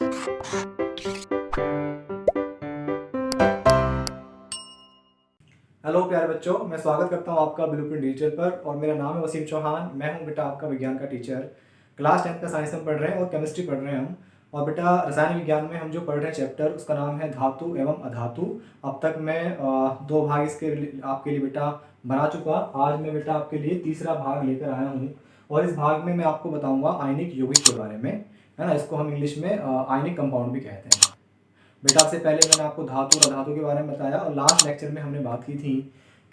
Hello प्यारे बच्चों, मैं स्वागत करता हूं आपका ब्लूप्रिंट डिजिटल पर। और मेरा नाम है वसीम चौहान। मैं हूं बेटा आपका विज्ञान का टीचर। क्लास 10th का साइंस में पढ़ रहे हैं और केमिस्ट्री पढ़ रहे हैं हम। और बेटा रसायन विज्ञान में हम जो पढ़ रहे हैं चैप्टर, उसका नाम है धातु एवं अधातु। अब तक मैं 2 भाग इसके आपके लिए बेटा बना चुका। आज मैं बेटा आपके लिए तीसरा भाग लेकर आया हूँ। और इस भाग में मैं आपको बताऊँगा आयनिक यौगिक के बारे में, है ना। इसको हम इंग्लिश में आयनिक कंपाउंड भी कहते हैं। बेटा आपसे पहले मैंने आपको धातु और अधातु के बारे में बताया, और लास्ट लेक्चर में हमने बात की थी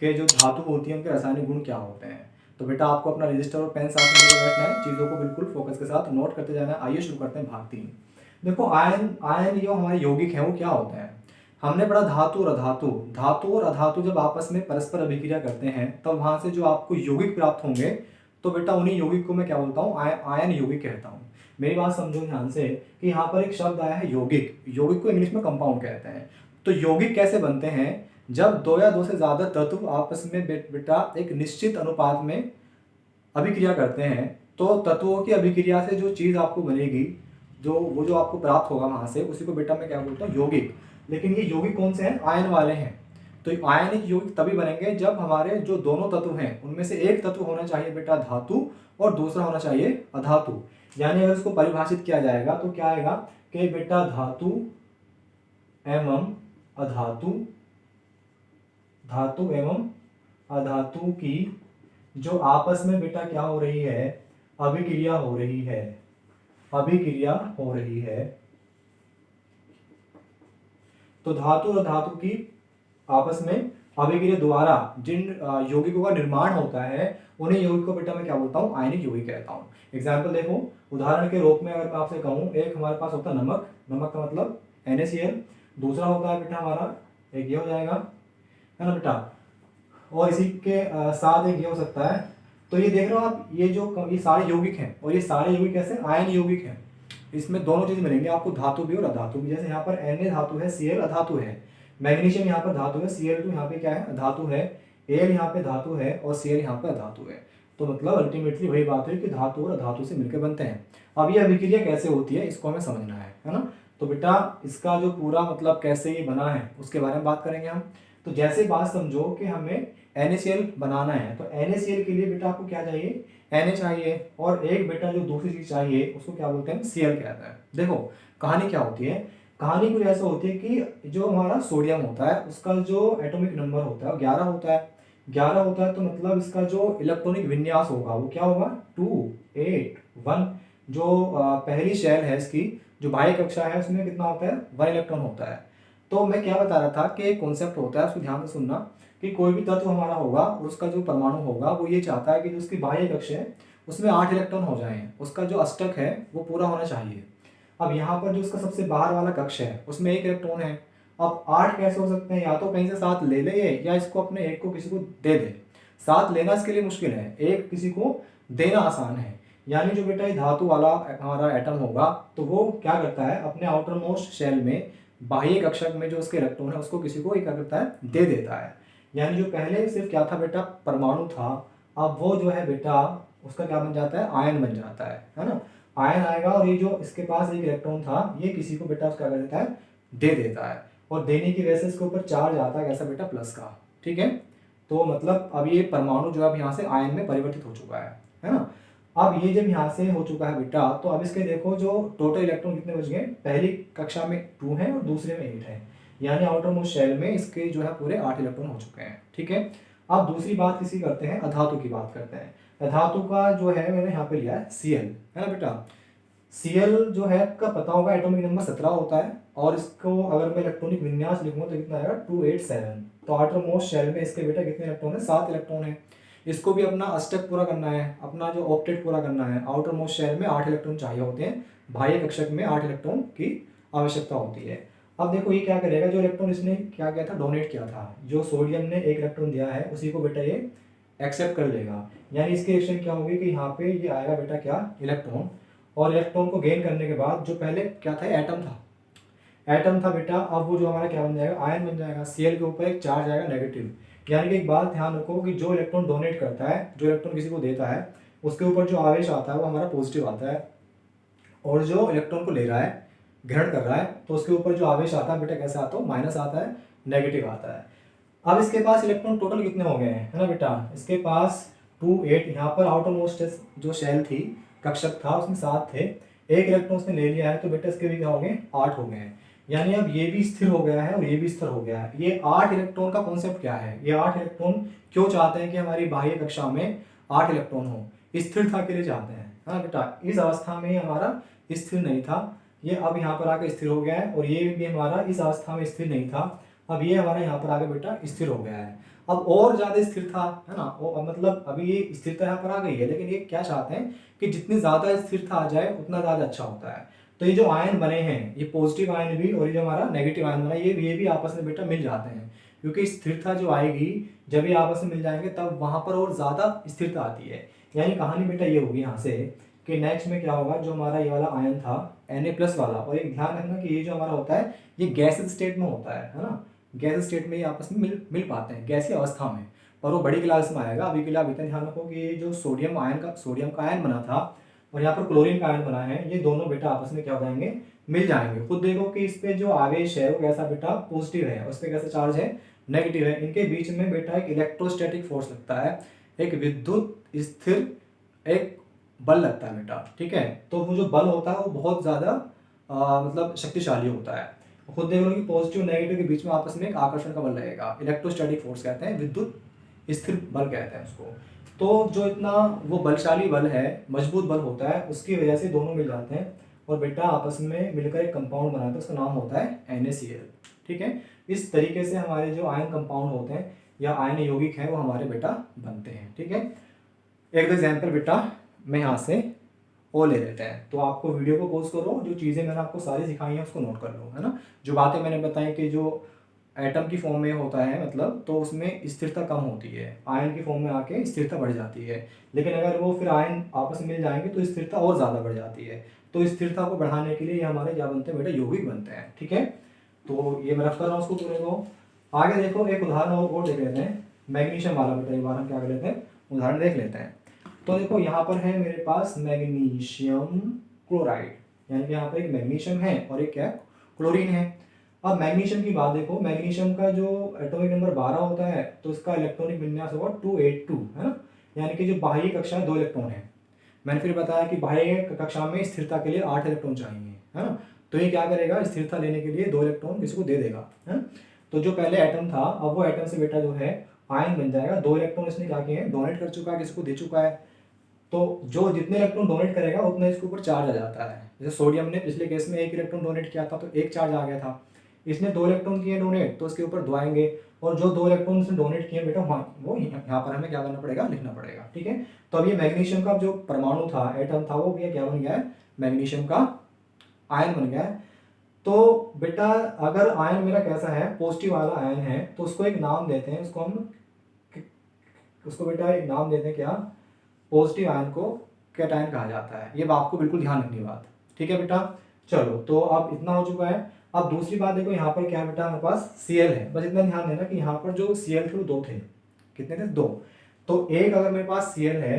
कि जो धातु होती है उनके रासायनिक गुण क्या होते हैं। तो बेटा आपको अपना रजिस्टर और पेन साथ में लेकर बैठना है, चीज़ों को बिल्कुल फोकस के साथ नोट करते जाना है। आइए शुरू करते हैं भाग 3। देखो, आयन आयन जो हमारे यौगिक हैं वो क्या होते हैं। हमने पढ़ा धातु और अधातु। धातु और अधातु जब आपस में परस्पर अभिक्रिया करते हैं तब वहाँ से जो आपको यौगिक प्राप्त होंगे, तो बेटा उन्हीं यौगिक को मैं क्या बोलता हूँ, आयन यौगिक कहता हूँ। मेरी बात समझो ध्यान से कि यहाँ पर एक शब्द आया है यौगिक। यौगिक को इंग्लिश में कंपाउंड कहते हैं। तो यौगिक कैसे बनते हैं, जब 2 या 2 से ज़्यादा तत्व आपस में बेटा एक निश्चित अनुपात में अभिक्रिया करते हैं, तो तत्वों की अभिक्रिया से जो चीज़ आपको बनेगी, जो आपको प्राप्त होगा वहाँ से, उसी को बेटा मैं क्या बोलता हूँ, यौगिक। लेकिन ये यौगिक कौन से हैं, आयन वाले हैं। तो आयनिक यौगिक तभी बनेंगे जब हमारे जो दोनों तत्व हैं उनमें से एक तत्व होना चाहिए बेटा धातु और दूसरा होना चाहिए अधातु। यानी अगर इसको परिभाषित किया जाएगा तो क्या आएगा कि बेटा धातु एवं अधातु, धातु एवं अधातु की जो आपस में बेटा क्या हो रही है, अभिक्रिया हो रही है, अभिक्रिया हो रही है। तो धातु और धातु की आपस में अभिक्रिया द्वारा जिन यौगिकों का निर्माण होता है, उन्हें यौगिक को बेटा मैं क्या बोलता हूँ, आयनिक यौगिक कहता हूँ। एग्जाम्पल देखो, उदाहरण के रूप में अगर मैं आपसे कहूँ, एक हमारे पास होता है नमक। नमक का मतलब NaCl। दूसरा होता है बेटा हमारा एक ये हो जाएगा, है ना बेटा। और इसी के साथ एक ये हो सकता है। तो ये देख रहे हो आप, ये सारे यौगिक हैं, और ये सारे यौगिक कैसे, आयन यौगिक हैं। इसमें दोनों चीज मिलेंगे आपको, धातु भी और अधातु भी। जैसे यहाँ पर Na धातु है, Cl अधातु है। मैग्नीशियम यहाँ पर धातु है, Cl2 यहाँ पे क्या है, अधातु है। Al यहाँ पे धातु है और Cl यहाँ पे अधातु है। तो मतलब अल्टीमेटली वही बात है कि धातु और अधातु से मिलकर बनते हैं। अब ये अभिक्रिया कैसे होती है, इसको हमें समझना है ना। तो बेटा इसका जो पूरा मतलब कैसे ये बना है उसके बारे में बात करेंगे हम। तो जैसे बात समझो कि हमें NaCl बनाना है, तो NaCl के लिए बेटा आपको क्या चाहिए, Na चाहिए, और एक बेटा जो दूसरी चीज चाहिए उसको क्या बोलते हैं, Cl कहता है। देखो कहानी क्या होती है, कहानी कुछ ऐसा होती है कि जो हमारा सोडियम होता है उसका जो एटॉमिक नंबर होता है वो 11 होता है। 11 होता है तो मतलब इसका जो इलेक्ट्रॉनिक विन्यास होगा वो क्या होगा, 2 8 1। जो पहली शेल है इसकी, जो बाह्य कक्षा है, उसमें कितना होता है, 1 इलेक्ट्रॉन होता है। तो मैं क्या बता रहा था कि एक कॉन्सेप्ट होता है, उसको ध्यान से सुनना, कि कोई भी तत्व हमारा होगा और उसका जो परमाणु होगा वो ये चाहता है कि जो उसकी बाह्य कक्षा है उसमें 8 इलेक्ट्रॉन हो जाएं, उसका जो अष्टक है वो पूरा होना चाहिए। अब यहाँ पर जो उसका सबसे बाहर वाला कक्ष है उसमें 1 इलेक्ट्रॉन है। अब 8 कैसे हो सकते हैं, या तो कहीं से 7 ले ले ये, या इसको अपने 1 को किसी को दे दे। 7 लेना इसके लिए मुश्किल है, 1 किसी को देना आसान है। यानी जो बेटा ये धातु वाला हमारा एटम होगा तो वो क्या करता है, अपने आउटर मोस्ट शेल में बाह्य कक्षक में जो उसके इलेक्ट्रॉन है उसको किसी को क्या करता है, दे देता है। यानी जो पहले सिर्फ क्या था बेटा, परमाणु था, अब वो जो है बेटा उसका क्या बन जाता है, आयन बन जाता है ना। आयन आएगा और ये जो इसके पास एक इलेक्ट्रॉन था ये किसी को बेटा उसका कर देता है, दे देता है। और देने की वजह से इसके ऊपर चार्ज आता है कैसा बेटा, प्लस का। ठीक है, तो मतलब अब ये परमाणु जो अब यहाँ से आयन में परिवर्तित हो चुका है ना। अब ये जब यहाँ से हो चुका है बेटा, तो अब इसके देखो जो टोटल इलेक्ट्रॉन कितने बच गए, पहली कक्षा में 2 है और दूसरे में 8 है। यानी आउटर मोस्ट शेल में इसके जो है पूरे 8 इलेक्ट्रॉन हो चुके हैं। ठीक है, अब दूसरी बात किसी करते हैं, अधातु की बात करते हैं। अधातु का जो है मैंने यहाँ पे लिया है Cl, है ना बेटा। Cl जो है आपका पता होगा एटॉमिक नंबर 17 होता है, और इसको अगर मैं इलेक्ट्रॉनिक विन्यास लिखूंगा तो कितना आएगा, 287। तो आउटर मोस्ट शेल में इसके बेटा कितने इलेक्ट्रॉन है, 7 इलेक्ट्रॉन है। इसको भी अपना अष्टक पूरा करना है, अपना जो ऑक्टेट पूरा करना है। आउटर मोस्ट शेल में 8 इलेक्ट्रॉन चाहिए होते हैं, बाह्य कक्षक में 8 इलेक्ट्रॉन की आवश्यकता होती है। अब देखो ये क्या करेगा, जो इलेक्ट्रॉन इसने क्या किया था, डोनेट किया था, जो सोडियम ने 1 इलेक्ट्रॉन दिया है उसी को बेटा ये एक्सेप्ट कर लेगा। यानी इसकी रिएक्शन क्या होगी कि यहाँ पे ये आएगा बेटा क्या, इलेक्ट्रॉन। और इलेक्ट्रॉन को गेन करने के बाद जो पहले क्या था, एटम था बेटा, अब वो जो हमारा क्या बन जाएगा, आयन बन जाएगा। Cl के ऊपर एक चार्ज आएगा नेगेटिव। यानी कि एक बात ध्यान रखो कि जो इलेक्ट्रॉन डोनेट करता है, जो इलेक्ट्रॉन किसी को देता है, उसके ऊपर जो आवेश आता है वो हमारा पॉजिटिव आता है, और जो इलेक्ट्रॉन को ले रहा है ग्रहण कर रहा है तो उसके ऊपर जो आवेश आता है बेटा कैसा आता है, माइनस आता है, नेगेटिव आता है। अब इसके पास इलेक्ट्रॉन टोटल कितने हो गए हैं, है ना बेटा, इसके पास 2 8, यहाँ पर आउटर मोस्ट जो शेल थी, कक्षक था, उसमें 7 थे, एक इलेक्ट्रॉन उसने ले लिया है तो बेटा इसके भी क्या हो गए, 8 हो गए हैं। यानी अब ये भी स्थिर हो गया है और ये भी स्थिर हो गया है। ये 8 इलेक्ट्रॉन का कॉन्सेप्ट क्या है, ये 8 इलेक्ट्रॉन क्यों चाहते हैं कि हमारी बाह्य कक्षा में 8 इलेक्ट्रॉन हो, स्थिरता के लिए चाहते हैं, है ना बेटा। इस अवस्था में हमारा स्थिर नहीं था, ये अब यहाँ पर आके स्थिर हो गया है, और ये भी हमारा इस अवस्था में स्थिर नहीं था, अब ये हमारा यहाँ पर आगे बेटा स्थिर हो गया है। अब और ज़्यादा स्थिर था, है ना, मतलब अभी ये स्थिरता यहाँ पर आ गई है, लेकिन ये क्या चाहते हैं कि जितनी ज़्यादा स्थिरता आ जाए उतना ज़्यादा अच्छा होता है। तो ये जो आयन बने हैं, ये पॉजिटिव आयन भी और ये जो हमारा नेगेटिव आयन बना, ये भी आपस में बेटा मिल जाते हैं, क्योंकि स्थिरता जो आएगी जब ये आपस में मिल जाएंगे तब वहाँ पर और ज़्यादा स्थिरता आती है। यानी कहानी बेटा ये होगी यहाँ से कि नेक्स्ट में क्या होगा, जो हमारा ये वाला आयन था Na+ वाला, और एक ध्यान रखना कि ये जो हमारा होता है ये गैसेज स्टेट में होता है ना, गैस स्टेट में ये आपस में मिल पाते हैं गैसीय अवस्था में, पर वो बड़ी क्लास में आएगा। अभी के लिए आप इतना ध्यान रखो कि ये जो सोडियम का आयन बना था और यहाँ पर क्लोरीन का आयन बना है, ये दोनों बेटा आपस में क्या हो जाएंगे, मिल जाएंगे। खुद देखो कि इस पे जो आवेश है वो कैसा बेटा, पॉजिटिव है, उस पर कैसा चार्ज है, नेगेटिव है। इनके बीच में बेटा एक इलेक्ट्रोस्टैटिक फोर्स लगता है, एक विद्युत स्थिर एक बल लगता है बेटा, ठीक है। तो वो जो बल होता है वो बहुत ज़्यादा मतलब शक्तिशाली होता है। खुद देख लो कि पॉजिटिव नेगेटिव के बीच में आपस में एक आकर्षण का बल लगेगा, इलेक्ट्रोस्टैटिक फोर्स कहते हैं, विद्युत स्थिर बल कहते हैं उसको। तो जो इतना वो बलशाली बल है, मजबूत बल होता है, उसकी वजह से दोनों मिल जाते हैं और बेटा आपस में मिलकर एक कंपाउंड बनाते हैं, उसका नाम होता है NaCl, ठीक है। इस तरीके से हमारे जो आयन कंपाउंड होते हैं या आयन यौगिक हैं वो हमारे बेटा बनते हैं, ठीक है। एक एग्जाम्पल बेटा मैं यहाँ से वो ले लेते हैं, तो आपको वीडियो को पॉज करो, जो चीज़ें मैंने आपको सारी सिखाई हैं उसको नोट कर लो, है ना। जो बातें मैंने बताई कि जो एटम की फॉर्म में होता है मतलब, तो उसमें स्थिरता कम होती है, आयन की फॉर्म में आके स्थिरता बढ़ जाती है, लेकिन अगर वो फिर आयन आपस में मिल जाएंगे तो स्थिरता और ज़्यादा बढ़ जाती है। तो स्थिरता को बढ़ाने के लिए ये हमारे क्या बनते हैं बेटा, यौगिक बनते हैं, ठीक है। तो ये मैं रख कर रहा हूँ उसको पूरे को। आगे देखो एक उदाहरण और देख लेते हैं, मैग्नीशियम वाला बेटा, एक बार हम क्या कर लेते हैं, उदाहरण देख लेते हैं। तो देखो यहाँ पर है मेरे पास मैग्नीशियम क्लोराइड, यानी कि यहाँ पर एक मैग्नीशियम है और एक क्या, क्लोरीन है। अब मैग्नीशियम की बात देखो, मैग्नीशियम का जो एटॉमिक नंबर 12 होता है तो इसका इलेक्ट्रॉनिक विन्यास होगा 282, है ना। यानी कि जो बाह्य कक्षा 2 इलेक्ट्रॉन है, मैंने फिर बताया कि बाह्य कक्षा में स्थिरता के लिए 8 इलेक्ट्रॉन चाहिए, है ना। तो ये क्या करेगा, स्थिरता लेने के लिए 2 इलेक्ट्रॉन किसी को दे देगा, है। तो जो पहले एटम था, अब वो एटम से बेटा जो है आयन बन जाएगा, 2 इलेक्ट्रॉन इसने क्या किए हैं, डोनेट कर चुका है, किसी को दे चुका है। तो जो जितने इलेक्ट्रॉन डोनेट करेगा उतना इसके ऊपर चार्ज आ जाता है। जैसे सोडियम ने पिछले केस में 1 इलेक्ट्रॉन डोनेट किया था तो 1 चार्ज आ गया था, इसने 2 इलेक्ट्रॉन किए डोनेट तो इसके ऊपर 2 आएंगे, और जो 2 इलेक्ट्रॉन इसने डोनेट किए बेटा वो यहाँ पर हमें क्या करना पड़ेगा, लिखना पड़ेगा, ठीक है। तो अब ये मैग्नीशियम का जो परमाणु था, एटम था, वो भी क्या बन गया है, मैग्नीशियम का आयन बन गया है। तो बेटा अगर आयन मेरा कैसा है, पॉजिटिव वाला आयन है, तो उसको एक नाम देते हैं, उसको बेटा एक नाम देते हैं क्या, पॉजिटिव आयन को कैटायन कहा जाता है। ये आपको बिल्कुल ध्यान रखनी बात, ठीक है बेटा। चलो तो अब इतना हो चुका है। अब दूसरी बात देखो, यहाँ पर क्या है बेटा, हमारे पास Cl है, बस इतना ध्यान देना कि यहाँ पर जो Cl थे वो 2 थे, कितने थे, 2। तो एक अगर मेरे पास Cl है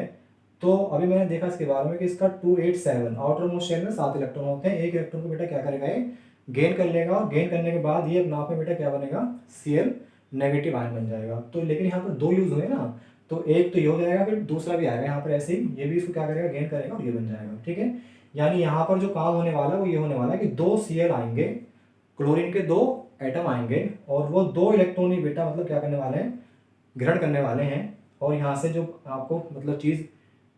तो अभी मैंने देखा इसके बारे में कि इसका 287 आउटर मोस्ट शेल में 7 इलेक्ट्रॉन होते हैं, एक इलेक्ट्रॉन को बेटा क्या करेगा, ये गेन कर लेगा, और गेन करने के बाद ये अपने आप में बेटा क्या बनेगा, Cl नेगेटिव आयन बन जाएगा। तो लेकिन यहाँ पर 2 यूज हुए ना, तो एक तो ये हो जाएगा, फिर दूसरा भी आएगा यहाँ पर ऐसे ही, ये भी इसको क्या करेगा, गेन करेगा और ये बन जाएगा, ठीक है। यानी यहाँ पर जो काम होने वाला है वो ये होने वाला है कि 2 Cl आएंगे, क्लोरीन के 2 एटम आएंगे, और वो 2 इलेक्ट्रॉन ही बेटा मतलब क्या करने वाले हैं, ग्रहण करने वाले हैं, और यहाँ से जो आपको मतलब चीज़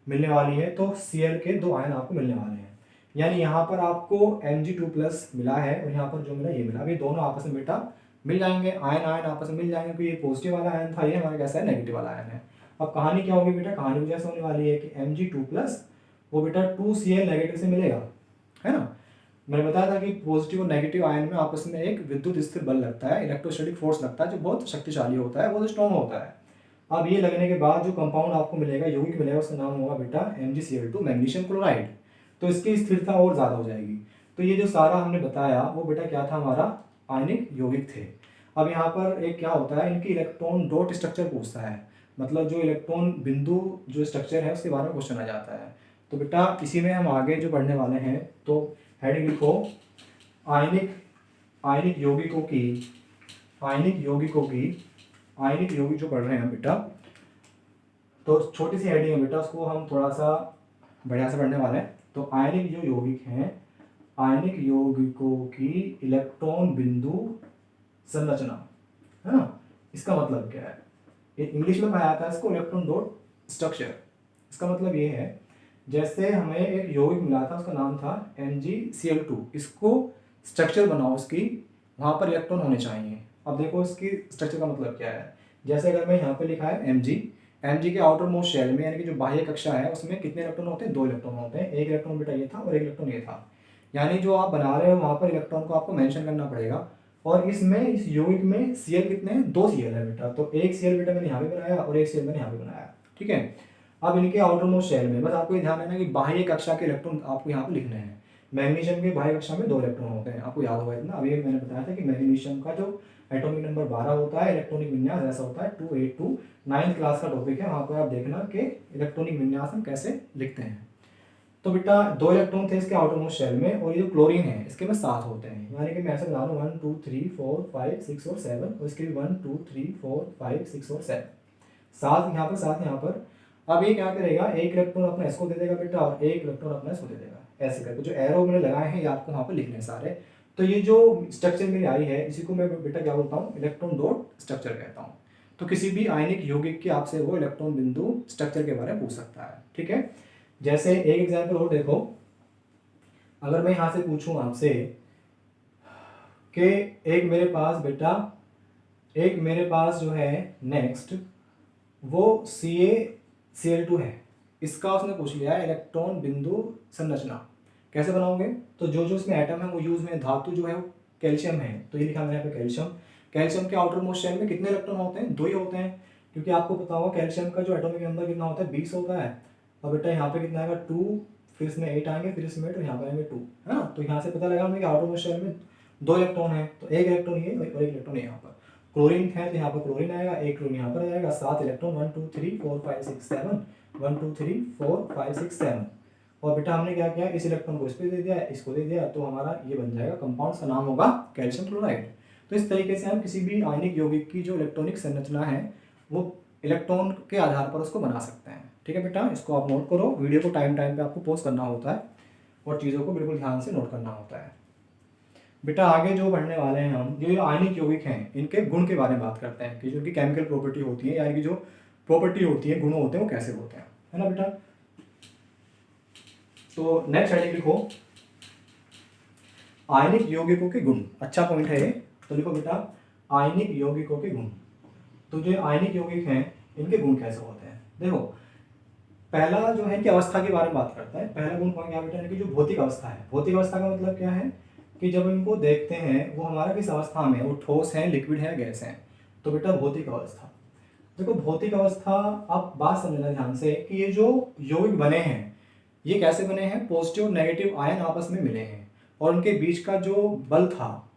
मिलने वाली है, तो Cl के 2 आयन आपको मिलने वाले हैं। यानी यहाँ पर आपको Mg2+ मिला है और यहाँ पर जो मिला ये मिला। अभी दोनों आपस में बेटा मिल जाएंगे, आयन आयन आपस में मिल जाएंगे, क्योंकि ये पॉजिटिव वाला आयन था, ये हमारा कैसा है, नेगेटिव वाला आयन है। अब कहानी क्या होगी बेटा, कहानी जैसे होने वाली है कि Mg2+ वो बेटा 2Cl नेगेटिव से मिलेगा, है ना। मैंने बताया था कि पॉजिटिव और नेगेटिव आयन में आपस में एक विद्युत स्थिर बल लगता है, इलेक्ट्रोस्टैटिक फोर्स लगता है, जो बहुत शक्तिशाली होता है, बहुत स्ट्रॉन्ग होता है। अब ये लगने के बाद जो कंपाउंड आपको मिलेगा, यौगिक मिलेगा, उसका नाम होगा बेटा MgCl2, मैग्नीशियम क्लोराइड। तो इसकी स्थिरता और ज़्यादा हो जाएगी। तो ये जो सारा हमने बताया वो बेटा क्या था, हमारा आयनिक यौगिक थे। अब यहाँ पर एक क्या होता है, इनकी इलेक्ट्रॉन डॉट स्ट्रक्चर पूछता है, मतलब जो इलेक्ट्रॉन बिंदु जो स्ट्रक्चर है उसके बारे में क्वेश्चन आ जाता है। तो बेटा इसी में हम आगे जो पढ़ने वाले हैं, तो हेडिंग लिखो आयनिक आयनिक यौगिकों की आयनिक यौगिक जो पढ़ रहे हैं बेटा, तो छोटी सी हेडिंग है बेटा, उसको हम थोड़ा सा बढ़िया से पढ़ने वाले हैं। तो आयनिक जो यौगिक हैं, आयनिक यौगिकों की इलेक्ट्रॉन बिंदु संरचना, है ना, इसका मतलब क्या है? इंग्लिश में पढ़ाया था इसको इलेक्ट्रॉन डॉट स्ट्रक्चर। इसका मतलब ये है, जैसे हमें एक यौगिक मिला था, उसका नाम था MgCl2, इसको स्ट्रक्चर बनाओ उसकी, वहाँ पर इलेक्ट्रॉन होने चाहिए। अब देखो इसकी स्ट्रक्चर का मतलब क्या है। जैसे अगर मैं यहाँ पे लिखा है Mg के आउटर मोस्ट शेल में, यानी कि जो बाह्य कक्षा है, उसमें कितने इलेक्ट्रॉन होते हैं? 2 इलेक्ट्रॉन होते हैं। एक इलेक्ट्रॉन बेटा ये था और एक इलेक्ट्रॉन ये था। यानी जो आप बना रहे हो वहाँ पर इलेक्ट्रॉन को आपको मेंशन करना पड़ेगा। और इसमें इस यौगिक में Cl कितने हैं? 2 Cl है बेटा। तो एक Cl बेटा मैंने यहाँ पे बनाया और एक Cl मैंने यहाँ पे बनाया, ठीक है। अब इनके आउटर मोस्ट शेल में बस आपको ये ध्यान रखना कि बाह्य कक्षा के इलेक्ट्रॉन आपको यहाँ पे लिखने हैं। मैग्नीशियम के बाह्य कक्षा में 2 इलेक्ट्रॉन होते हैं, आपको याद होगा इतना। अभी मैंने बताया था कि मैग्नीशियम का जो एटॉमिक नंबर 12 होता है, इलेक्ट्रॉनिक विन्यास ऐसा होता है 282। 9th क्लास का टॉपिक है, वहाँ पर आप देखना कि इलेक्ट्रॉनिक विन्यास हम कैसे लिखते हैं। तो बेटा 2 इलेक्ट्रॉन थे इसके आउटर मोस्ट शेल में, और ये जो क्लोरीन है इसके में 7 होते हैं। यानी कि मैं ऐसे बना लूँ 1 2 3 4 5 6 और 7, और इसके भी 1 2 3 4 5 6 और 7, 7 यहाँ पर 7 यहाँ पर। अब ये क्या करेगा, एक इलेक्ट्रॉन अपना इसको दे देगा बेटा, और एक इलेक्ट्रॉन अपना इसको दे देगा। ऐसे करके जो एरो मैंने लगाए हैं ये आपको वहाँ पर लिखने हैं सारे। तो ये जो स्ट्रक्चर मेरी आई है, इसी को मैं बेटा क्या बोलता हूँ? इलेक्ट्रॉन डॉट स्ट्रक्चर कहता हूँ। तो किसी भी आयनिक यौगिक के आपसे वो इलेक्ट्रॉन बिंदु स्ट्रक्चर के बारे में पूछ सकता है, ठीक है। जैसे एक एग्जाम्पल और देखो, अगर मैं यहाँ से पूछूं आपसे कि एक मेरे पास जो है नेक्स्ट वो CaCl2 है, इसका उसने पूछ लिया है इलेक्ट्रॉन बिंदु संरचना कैसे बनाओगे। तो जो जो इसमें एटम है वो यूज में, धातु जो है वो कैल्शियम है, तो ये लिखा मैंने यहाँ पे कैल्शियम। कैल्शियम के आउटर मोस्ट शेल में कितने इलेक्ट्रॉन होते हैं? 2 ही होते हैं, क्योंकि आपको पता होगा कैल्शियम का जो एटॉमिक नंबर कितना होता है? 20 होता है। और बेटा यहाँ पे कितना आएगा? 2, फिर इसमें 8 आएंगे, फिर इसमें 8 और यहाँ पर आएंगे 2, है ना। तो यहाँ से पता लगा हमें कि आउटर मोस्ट शेल में 2 इलेक्ट्रॉन है, तो एक इलेक्ट्रॉन ये और एक इलेक्ट्रॉन यहाँ पर। क्लोरीन है तो यहाँ पर क्लोरीन आएगा, एक क्लोरीन यहाँ पर आएगा, 7 इलेक्ट्रॉन 1 2 3 4 5 6 7, 1 2 3 4 5 6 7। और बेटा हमने क्या किया, इस इलेक्ट्रॉन को इस पर दे दिया, इसको दे दिया, तो हमारा ये बन जाएगा कंपाउंड का नाम होगा कैल्शियम क्लोराइड। तो इस तरीके से हम किसी भी आयनिक यौगिक की जो इलेक्ट्रॉनिक संरचना है वो इलेक्ट्रॉन के आधार पर उसको बना सकते हैं, ठीक है बेटा। इसको आप नोट करो, वीडियो को टाइम टाइम पे आपको पॉज करना होता है और चीज़ों को बिल्कुल ध्यान से नोट करना होता है। बेटा आगे जो पढ़ने वाले हैं हम, जो आयनिक यौगिक हैं इनके गुण के बारे में बात करते हैं कि जो इनकी केमिकल प्रॉपर्टी होती है, यानी कि जो प्रॉपर्टी होती है, गुण होते हैं, वो कैसे होते हैं, है ना बेटा। तो नेक्स्ट हेडिंग लिखो आयनिक यौगिकों के गुण। अच्छा पॉइंट है ये, तो लिखो बेटा आयनिक यौगिकों के गुण। तो जो आयनिक यौगिक हैं इनके गुण कैसे होते हैं? देखो पहला जो है इनकी अवस्था के बारे में बात करता है। पहला गुण क्या बेटा, इनकी जो भौतिक अवस्था है। भौतिक अवस्था का मतलब क्या है कि जब इनको देखते हैं वो हमारा किस अवस्था में, वो ठोस है, लिक्विड है, गैस है। तो बेटा भौतिक अवस्था, देखो भौतिक अवस्था आप बात समझना ध्यान से कि ये जो यौगिक बने हैं ये कैसे बने हैं? पॉजिटिव और नेगेटिव आयन आपस में मिले हैं, और उनके बीच का जो बल था,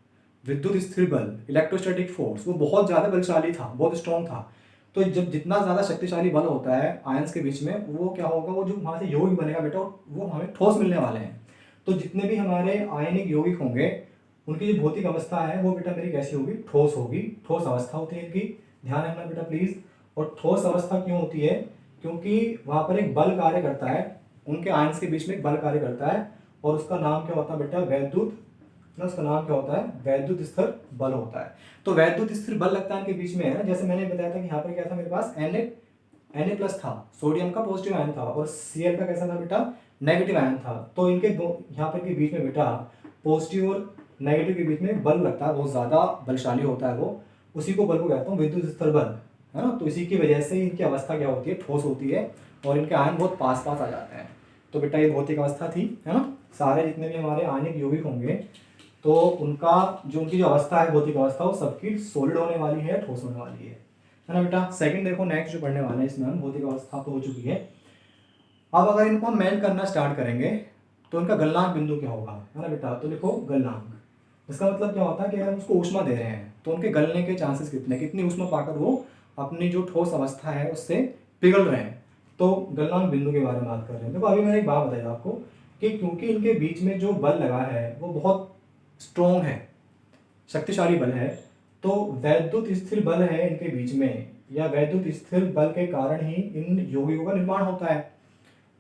विद्युत स्थिर बल, इलेक्ट्रोस्टैटिक फोर्स, वो बहुत ज़्यादा बलशाली था, बहुत स्ट्रॉन्ग था। तो जब जितना ज़्यादा शक्तिशाली बल होता है आयंस के बीच में, वो क्या होगा, वो जो वहाँ से यौगिक बनेगा बेटा वो हमें ठोस मिलने वाले हैं। तो जितने भी हमारे आयनिक यौगिक होंगे उनकी जो भौतिक अवस्था है वो बेटा मेरी कैसी होगी? ठोस होगी। ठोस अवस्था होती है इनकी, ध्यान रखना बेटा प्लीज़। और ठोस अवस्था क्यों होती है? क्योंकि वहाँ पर एक बल कार्य करता है, उनके आयंस के बीच में एक बल कार्य करता है, और उसका नाम क्या होता है बेटा? वैद्युत, उसका नाम क्या होता है? वैद्युत स्थिर बल होता है। तो वैद्युत स्थिर बल लगता है इनके बीच में, है ना। जैसे मैंने बताया था कि यहाँ पर क्या था मेरे पास, Na+ था, सोडियम का पॉजिटिव आयन था, और Cl का कैसा था बेटा? नेगेटिव आयन था। तो इनके यहाँ पर के बीच में बेटा पॉजिटिव और नेगेटिव के बीच में बल लगता है, बहुत ज़्यादा बलशाली होता है वो, उसी को बल को कहता हूँ विद्युत स्थिर बल, है ना। तो इसी की वजह से इनकी अवस्था क्या होती है? ठोस होती है, और इनके आयन बहुत पास पास आ जाते हैं। तो बेटा ये भौतिक अवस्था थी, है ना। सारे जितने भी हमारे आयनिक यौगिक होंगे तो उनका जो उनकी जो अवस्था है, भौतिक अवस्था, वो सबकी सॉलिड होने वाली है, ठोस होने वाली है ना बेटा। सेकंड देखो, नेक्स्ट जो पढ़ने वाले हैं इसमें हम, भौतिक अवस्था तो हो चुकी है। अब अगर इनको हम मेल्ट करना स्टार्ट करेंगे तो इनका गलनांक बिंदु क्या होगा, है ना बेटा। तो लिखो गलनांक। इसका मतलब क्या होता है कि अगर हम उसको ऊष्मा दे रहे हैं तो उनके गलने के चांसेस कितने, कितनी ऊष्मा पाकर वो अपनी जो ठोस अवस्था है उससे पिघल रहे हैं। तो गलनांक बिंदु के बारे में बात कर रहे हैं। देखो अभी मैंने एक बात बताई आपको कि क्योंकि इनके बीच में जो बल लगा है वो बहुत स्ट्रोंग है, शक्तिशाली बल है, तो वैद्युत स्थिर बल है इनके बीच में, या वैद्युत स्थिर बल के कारण ही इन यौगिकों का निर्माण होता है।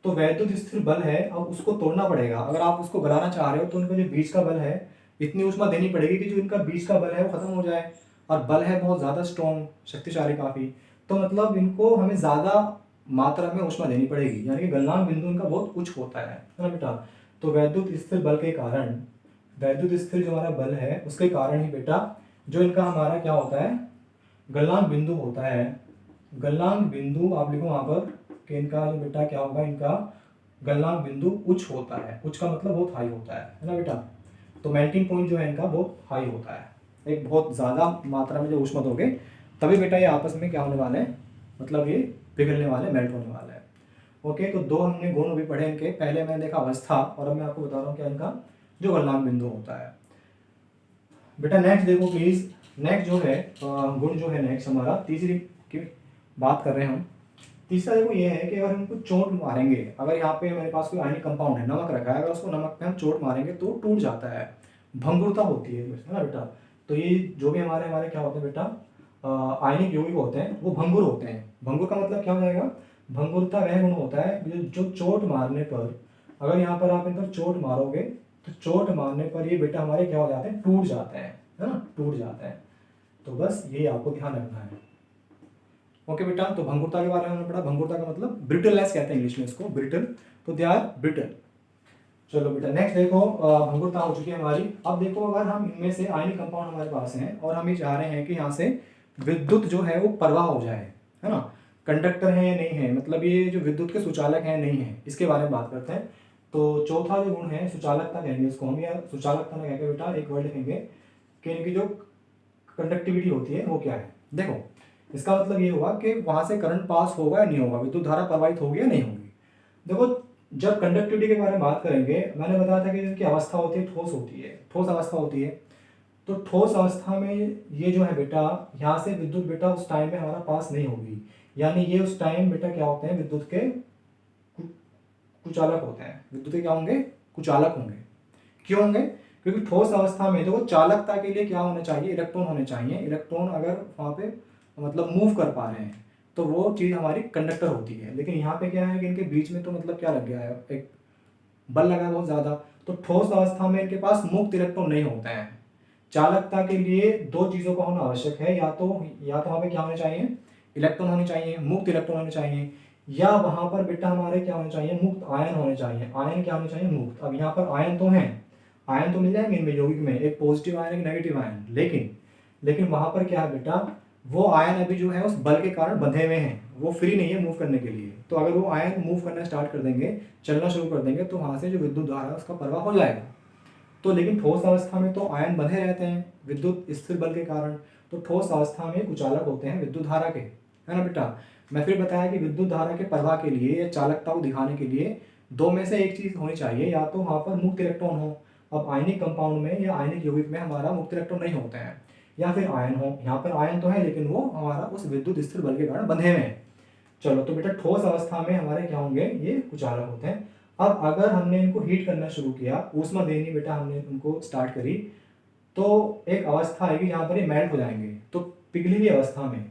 तो वैद्युत स्थिर बल है, अब उसको तोड़ना पड़ेगा। अगर आप उसको गलाना चाह रहे हो तो इनका जो बीच का बल है, इतनी ऊष्मा देनी पड़ेगी कि जो इनका बीच का बल है वो खत्म हो जाए। और बल है बहुत ज़्यादा स्ट्रॉन्ग, शक्तिशाली काफ़ी, तो मतलब इनको हमें ज़्यादा मात्रा में ऊष्मा देनी पड़ेगी, यानी कि गलनांक बिंदु इनका बहुत उच्च होता है ना बेटा। तो वैद्युत स्थिर बल के कारण, वैद्युत स्थिर जो हमारा बल है उसके कारण ही बेटा जो इनका हमारा क्या होता है, गलनांक बिंदु होता है। गलनांक बिंदु आप लिखो वहाँ पर कि इनका जो बेटा क्या होगा, इनका गलनांक बिंदु उच्च होता है। उच्च का मतलब बहुत हाई होता है ना बेटा। तो मेल्टिंग पॉइंट जो है इनका बहुत हाई होता है, एक बहुत ज़्यादा मात्रा में जो ऊष्मा दोगे तभी बेटा ये आपस में क्या होने वाले हैं, मतलब ये पिघलने वाले, मेल्ट होने वाले हैं। ओके, तो दो हमने गुण भी पढ़े इनके। पहले मैंने देखा अवस्था, और अब मैं आपको बता रहा हूँ क्या इनका जो गलनांक बिंदु होता है। बेटा नेक्स्ट देखो प्लीज, नेक्स्ट जो है गुण जो है नेक्स्ट हमारा तीसरी की बात कर रहे हैं हम। तीसरा देखो ये है कि अगर हमको चोट मारेंगे, अगर यहाँ पे हमारे पास कोई आयनिक कंपाउंड है, नमक रखा है, अगर उसको नमक पे हम चोट मारेंगे तो टूट जाता है, भंगुरता होती है ना बेटा। तो ये जो भी हमारे हमारे क्या होते हैं बेटा, आयनिक यौगिक होते हैं वो भंगुर होते हैं। भंगुर का मतलब क्या हो जाएगा, भंगुरता वह गुण होता है जो चोट मारने पर, अगर यहाँ पर आप इन पर चोट मारोगे तो चोट मारने पर ये बेटा हमारे क्या हो जाते हैं, टूट जाते हैं, है ना, टूट जाते हैं। तो बस ये आपको ध्यान रखना है। ओके बेटा, तो भंगुरता के बारे में हमने पढ़ा। भंगुरता का मतलब ब्रिटलनेस कहते हैं इंग्लिश में इसको, ब्रिटल, तो दे आर ब्रिटल। चलो बेटा नेक्स्ट देखो, भंगुरता हो चुकी है हमारी। अब देखो अगर हम इनमें से आयनिक कंपाउंड हमारे पास हैं और हम ये चाह रहे हैं कि यहाँ से विद्युत जो है वो प्रवाह हो जाए, है ना, कंडक्टर है या नहीं है, मतलब ये जो विद्युत के सुचालक हैं नहीं है, इसके बारे में बात करते हैं। तो चौथा जो गुण है सुचालकता कहेंगे इसको हम, या सुचालकता ना कहकर बेटा एक वर्ड लिखेंगे कि इनकी जो कंडक्टिविटी होती है वो क्या है। देखो इसका मतलब ये हुआ कि वहाँ से करंट पास होगा या नहीं होगा, विद्युत धारा प्रवाहित होगी या नहीं होगी। देखो जब कंडक्टिविटी के बारे में बात करेंगे, मैंने बताया था कि इनकी अवस्था होती है ठोस होती है, ठोस अवस्था होती है। तो ठोस अवस्था में ये जो है बेटा, यहाँ से विद्युत बेटा उस टाइम में हमारा पास नहीं होगी, यानी ये उस टाइम बेटा क्या होते हैं, विद्युत के कुचालक होते हैं। विद्युत के क्या होंगे, कुचालक होंगे। क्यों होंगे, क्योंकि ठोस अवस्था में देखो चालकता के लिए क्या होना चाहिए, इलेक्ट्रॉन होने चाहिए। इलेक्ट्रॉन अगर वहाँ पे मतलब मूव कर पा रहे हैं तो वो चीज़ हमारी कंडक्टर होती है। लेकिन यहाँ पे क्या है कि इनके बीच में तो मतलब क्या लग गया है, एक बल लगा है बहुत ज़्यादा। तो ठोस अवस्था में इनके पास मुक्त इलेक्ट्रॉन नहीं होते हैं। चालकता के लिए दो चीज़ों का होना आवश्यक है, या तो वहाँ पे क्या होने चाहिए, इलेक्ट्रॉन होने चाहिए, मुक्त इलेक्ट्रॉन होने चाहिए, या वहाँ पर बेटा हमारे क्या होने चाहिए, मुक्त आयन होने चाहिए। आयन क्या होने चाहिए, मुक्त। अब यहाँ पर आयन तो हैं, आयन तो मिल जाएंगे इनमें यौगिक में, एक पॉजिटिव आयन एक नेगेटिव आयन, लेकिन वहाँ पर क्या है बेटा, वो आयन अभी जो है उस बल के कारण बंधे हुए हैं, वो फ्री नहीं है मूव करने के लिए। तो अगर वो आयन मूव करना स्टार्ट कर देंगे, चलना शुरू कर देंगे, तो वहाँ से जो विद्युत धारा है उसका प्रवाह हो जाएगा। तो लेकिन ठोस अवस्था में तो आयन बंधे रहते हैं विद्युत स्थिर बल के कारण। तो ठोस अवस्था में कुचालक होते हैं विद्युत धारा के, है ना बेटा। मैं फिर बताया कि विद्युत धारा के प्रवाह के लिए या चालकता को दिखाने के लिए दो में से एक चीज़ होनी चाहिए, या तो वहाँ पर मुक्त इलेक्ट्रॉन हो। अब आयनिक कंपाउंड में या आयनिक यौगिक में हमारा मुक्त इलेक्ट्रॉन नहीं होते हैं, या फिर आयन हो। यहाँ पर आयन तो है लेकिन वो हमारा उस विद्युत स्थिर बल के कारण बंधे हुए हैं। चलो तो बेटा ठोस अवस्था में हमारे क्या होंगे, ये कुचालक होते हैं। अब अगर हमने इनको हीट करना शुरू किया, ऊष्मा देनी बेटा हमने उनको स्टार्ट करी, तो एक अवस्था आएगी जहाँ पर ये मेल्ट हो जाएंगे, तो पिघली हुई अवस्था में।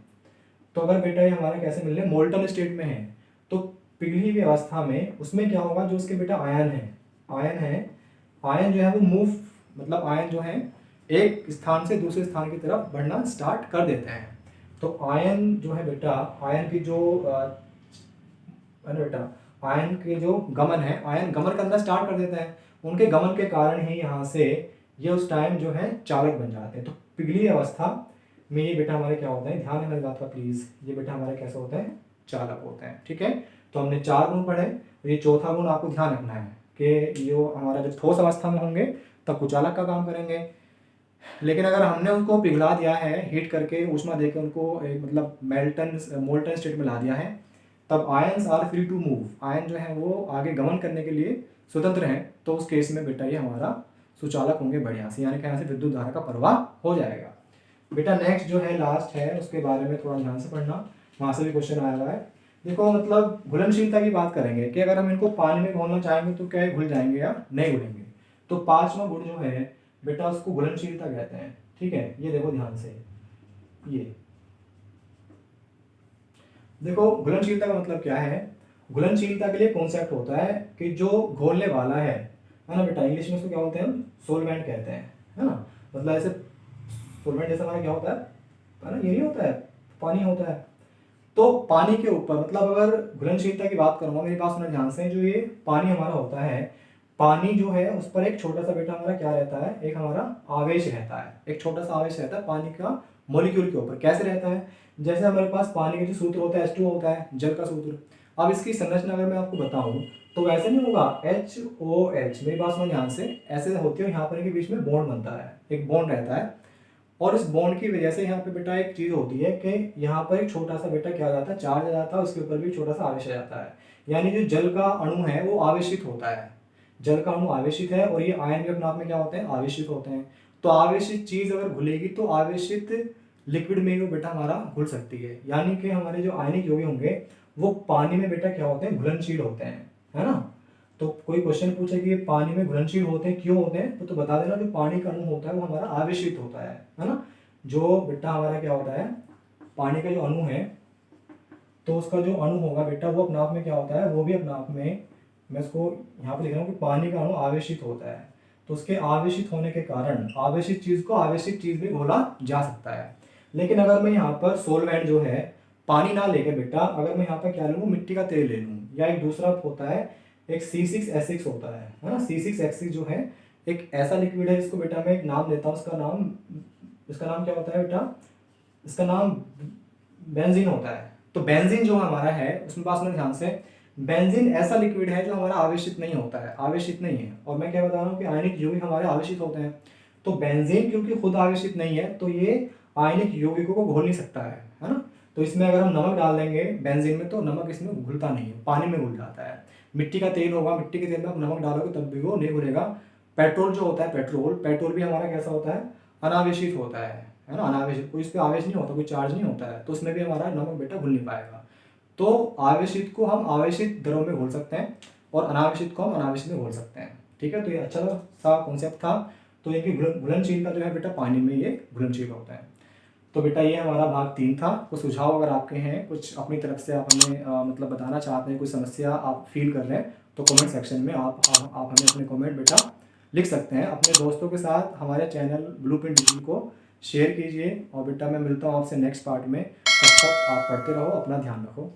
तो अगर बेटा ये हमारे कैसे मिल रहे, मोल्टन स्टेट में है, तो पिघली हुई अवस्था में उसमें क्या होगा, जो उसके बेटा आयन है, आयन जो है वो मूव, मतलब आयन जो है एक स्थान से दूसरे स्थान की तरफ बढ़ना स्टार्ट कर देते हैं। तो आयन जो है बेटा, आयन की जो बेटा आयन के जो गमन है, आयन गमन करना स्टार्ट कर देते हैं। उनके गमन के कारण ही यहाँ से ये उस टाइम जो है चालक बन जाते हैं। तो पिघली अवस्था में ये बेटा हमारे क्या होते हैं, ध्यान रखना बात का प्लीज, ये बेटा हमारे कैसे होते हैं, चालक होते हैं। ठीक है, तो हमने 4 गुण पढ़े, और ये चौथा गुण आपको ध्यान रखना है कि ये हमारा जब ठोस अवस्था में होंगे तब कुचालक का काम करेंगे। लेकिन अगर हमने उनको पिघला दिया है, हीट करके ऊष्मा देकर उनको मतलब मोल्टन स्टेट में ला दिया है, तब ions are free to move. Ion जो है वो आगे गमन करने के लिए स्वतंत्र हैं। तो उस केस में बेटा ये हमारा सुचालक होंगे बढ़िया से, यानी कि यहाँ से विद्युत धारा का प्रवाह हो जाएगा। बेटा नेक्स्ट जो है लास्ट है, उसके बारे में थोड़ा ध्यान से पढ़ना, वहाँ से भी क्वेश्चन आया हुआ है। देखो मतलब घुलनशीलता की बात करेंगे कि अगर हम इनको पानी में घोलना चाहेंगे तो क्या घुल जाएंगे या नहीं घुलेंगे। तो 5वां गुण जो है बेटा उसको घुलनशीलता कहते हैं। ठीक है, ये देखो ध्यान से, ये देखो घुलनशीलता का मतलब क्या है। घुलनशीलता के लिए कॉन्सेप्ट होता है कि जो घोलने वाला है ना बेटा, इंग्लिश में उसको क्या बोलते हैं हम, सोलवेंट कहते हैं, है ना। मतलब ऐसे सोलवेंट जैसा हमारा क्या होता है ना, यही होता है, पानी होता है। तो पानी के ऊपर मतलब अगर घुलनशीलता की बात करूंगा, मेरी बात सुनना ध्यान से, जो ये पानी हमारा होता है, पानी जो है उस पर एक छोटा सा बेटा हमारा क्या रहता है, एक हमारा आवेश रहता है, एक छोटा सा आवेश रहता है पानी का मॉलिक्यूल के ऊपर। कैसे रहता है, जैसे हमारे पास पानी का जो सूत्र होता है H2O होता है, जल का सूत्र। अब इसकी संरचना अगर मैं आपको बताऊं तो वैसे नहीं होगा HOH, मेरी बात सुनो ध्यान से, ऐसे होती है, यहाँ पर के बीच में बॉन्ड बनता है, एक बॉन्ड रहता है, और इस बॉन्ड की वजह से यहाँ पे बेटा एक चीज होती है कि यहाँ पर एक छोटा सा बेटा क्या आ जाता है, चार्ज आ जाता है, उसके ऊपर भी छोटा सा आवेश आ जाता है। यानी जो जल का अणु है वो आवेशित होता है, जल का अणु आवेशित है, और ये आयन भी अपने आप में क्या होते हैं, आवेशित होते हैं। तो आवेशित चीज अगर घुलेगी तो आवेशित लिक्विड में वो बेटा हमारा घुल सकती है। यानी कि हमारे जो आयनिक यौगिक होंगे वो पानी में बेटा क्या होते हैं, घुलनशील होते हैं, है ना। तो कोई क्वेश्चन पूछे कि पानी में घुलनशील होते हैं, क्यों होते हैं, तो बता देना जो पानी का अणु होता है वो हमारा आवेशित होता है ना। जो बेटा हमारा क्या होता है, पानी का जो अणु है, तो उसका जो अणु होगा बेटा वो अपने आप में क्या होता है, वो भी अपने आप में, मैं इसको यहाँ पे लिख रहा हूँ कि पानी का अणु आवेशित होता है। तो उसके आवेशित होने के कारण आवेशित चीज को आवेशित चीज में घोला जा सकता है। लेकिन अगर मैं यहाँ पर सोलवेंट जो है, पानी ना लेके बेटा, अगर मैं यहाँ पर क्या लूँ, मिट्टी का तेल ले लूँ, या एक दूसरा होता है एक C6H6 होता है ना। C6H6 जो है एक ऐसा लिक्विड है जिसको बेटा मैं एक नाम देता हूँ, इसका नाम क्या होता है बेटा, इसका नाम बेंजीन होता है। तो बेंजीन जो हमारा है उसमें पास में ध्यान से, बेंजीन ऐसा लिक्विड है जो हमारा आवेशित नहीं होता है, आवेशित नहीं है। और मैं क्या बता रहा हूँ कि आयनिक यौगिक हमारे आवेशित होते हैं। तो बेंजीन क्योंकि खुद आवेशित नहीं है तो ये आयनिक यौगिकों को घोल नहीं सकता है ना। तो इसमें अगर हम नमक डाल देंगे बेंजीन में तो नमक इसमें घुलता नहीं है, पानी में घुल जाता है। मिट्टी का तेल होगा, मिट्टी के तेल में आप नमक डालोगे तब भी वो नहीं घुलेगा। पेट्रोल जो होता है, पेट्रोल भी हमारा कैसा होता है, अनावेशित होता है ना। अनावेशित, कोई इस पर आवेश नहीं होता, कोई चार्ज नहीं होता है, तो उसमें भी हमारा नमक बेटा घुल नहीं पाएगा। तो आवेशित को हम आवेशित द्रव में घोल सकते हैं और अनावेशित को हम अनावेशित में घोल सकते हैं। ठीक है, तो ये अच्छा सा कॉन्सेप्ट था। तो ये घुलनशीलता जो है बेटा पानी में ये घुलनशील होता है। तो बेटा ये हमारा भाग 3 था। कुछ सुझाव अगर आपके हैं, कुछ अपनी तरफ से आप हमें मतलब बताना चाहते हैं, कोई समस्या आप फील कर रहे हैं, तो कमेंट सेक्शन में आप हमें अपने कमेंट बेटा लिख सकते हैं। अपने दोस्तों के साथ हमारे चैनल ब्लूप्रिंट डिजिटल को शेयर कीजिए। और बेटा मैं मिलता हूँ आपसे नेक्स्ट पार्ट में, तब तक आप पढ़ते रहो, अपना ध्यान रखो।